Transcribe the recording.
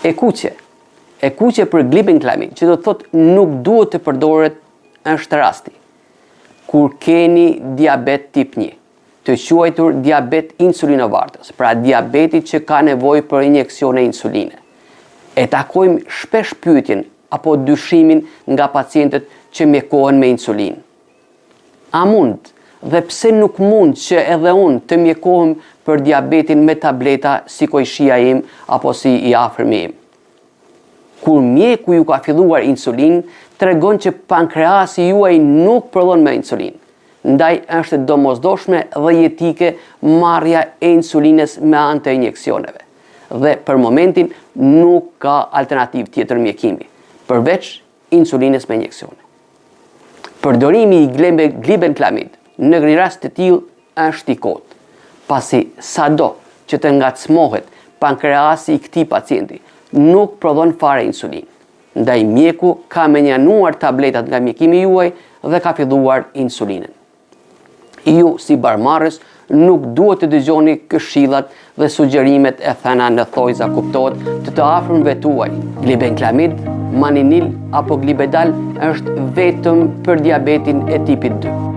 E kuqe për glibenklamid, që do të thotë nuk duhet të përdoret, është rasti kur keni diabet tip 1, të quajtur diabet insulinovartës, pra diabeti që ka nevojë për injeksione insuline. E takojmë shpesh pyetjen apo dyshimin nga pacientët që mjekohen me insulinë. A mund dhe pse nuk mund që edhe unë të mjekohem për diabetin me tableta si kojshia im apo si i afërmi im? Kur mjeku ju ka filluar insulin, tregon që pankreasi juaj nuk prodhon me insulin. Ndaj është domosdoshme dhe jetike marrja e insulines me anë të injeksioneve. Dhe për momentin nuk ka alternativë tjetër mjekimi, përveç insulines me injeksione. Përdorimi i glibenklamid në rast të tillë është i kotë, pasi sado që të ngacmohet pankreasi i këtij pacienti nuk prodhon fare insulin. Ndaj mjeku ka menjanuar tabletat nga mjekimi juaj dhe ka filluar insulinën. Ju si barmarrës nuk duhet të dëgjoni këshillat dhe sugjerimet e thëna në thojza kuptohet të afërmëve tuaj. Glibenklamid, maninil apo glibedal është vetëm për diabetin e tipit 2.